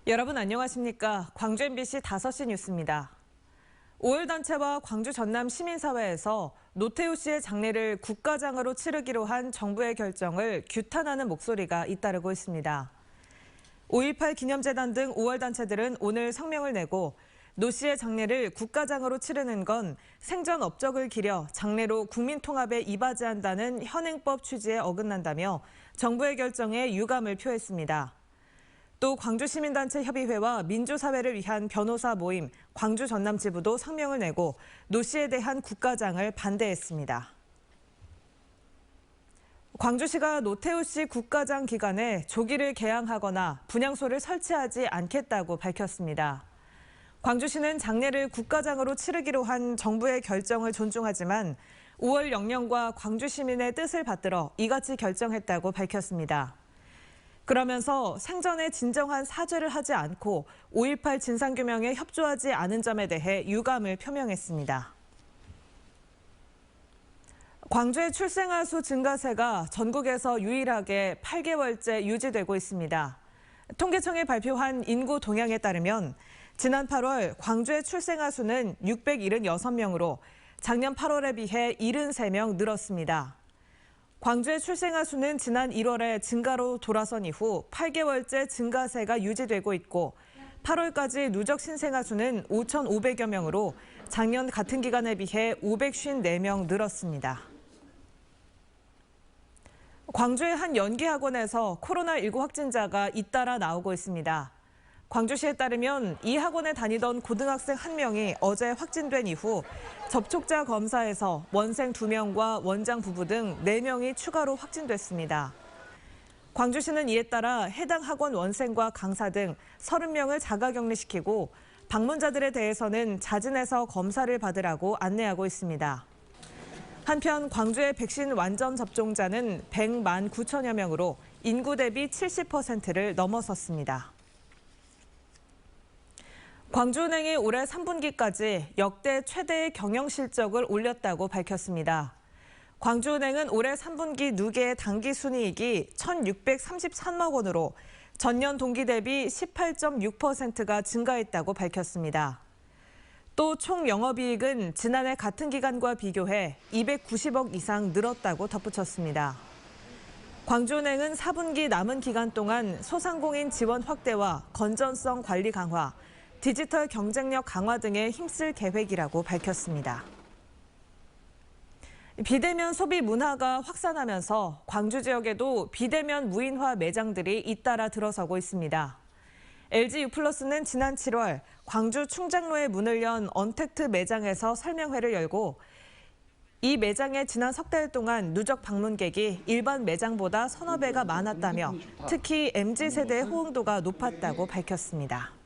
여러분 안녕하십니까? 광주 MBC 5시 뉴스입니다. 5.18단체와 광주 전남 시민사회에서 노태우 씨의 장례를 국가장으로 치르기로 한 정부의 결정을 규탄하는 목소리가 잇따르고 있습니다. 5.18 기념재단 등 5월 단체들은 오늘 성명을 내고 노 씨의 장례를 국가장으로 치르는 건 생전 업적을 기려 장례로 국민통합에 이바지한다는 현행법 취지에 어긋난다며 정부의 결정에 유감을 표했습니다. 또 광주시민단체 협의회와 민주사회를 위한 변호사 모임 광주 전남지부도 성명을 내고 노 씨에 대한 국가장을 반대했습니다. 광주시가 노태우 씨 국가장 기간에 조기를 개항하거나 분향소를 설치하지 않겠다고 밝혔습니다. 광주시는 장례를 국가장으로 치르기로 한 정부의 결정을 존중하지만 5월 영령과 광주 시민의 뜻을 받들어 이같이 결정했다고 밝혔습니다. 그러면서 생전에 진정한 사죄를 하지 않고 5.18 진상규명에 협조하지 않은 점에 대해 유감을 표명했습니다. 광주의 출생아 수 증가세가 전국에서 유일하게 8개월째 유지되고 있습니다. 통계청이 발표한 인구 동향에 따르면 지난 8월 광주의 출생아 수는 676명으로 작년 8월에 비해 73명 늘었습니다. 광주의 출생아 수는 지난 1월에 증가로 돌아선 이후 8개월째 증가세가 유지되고 있고 8월까지 누적 신생아 수는 5,500여 명으로 작년 같은 기간에 비해 554명 늘었습니다. 광주의 한 연기학원에서 코로나19 확진자가 잇따라 나오고 있습니다. 광주시에 따르면 이 학원에 다니던 고등학생 1명이 어제 확진된 이후 접촉자 검사에서 원생 2명과 원장 부부 등 4명이 추가로 확진됐습니다. 광주시는 이에 따라 해당 학원 원생과 강사 등 30명을 자가격리시키고 방문자들에 대해서는 자진해서 검사를 받으라고 안내하고 있습니다. 한편 광주의 백신 완전 접종자는 100만 9천여 명으로 인구 대비 70%를 넘어섰습니다. 광주은행이 올해 3분기까지 역대 최대의 경영 실적을 올렸다고 밝혔습니다. 광주은행은 올해 3분기 누계의 당기순이익이 1,633억 원으로 전년 동기 대비 18.6%가 증가했다고 밝혔습니다. 또 총 영업이익은 지난해 같은 기간과 비교해 290억 이상 늘었다고 덧붙였습니다. 광주은행은 4분기 남은 기간 동안 소상공인 지원 확대와 건전성 관리 강화, 디지털 경쟁력 강화 등에 힘쓸 계획이라고 밝혔습니다. 비대면 소비 문화가 확산하면서 광주 지역에도 비대면 무인화 매장들이 잇따라 들어서고 있습니다. LG유플러스는 지난 7월 광주 충장로에 문을 연 언택트 매장에서 설명회를 열고 이 매장에 지난 석 달 동안 누적 방문객이 일반 매장보다 서너 배가 많았다며 특히 MZ세대의 호응도가 높았다고 밝혔습니다.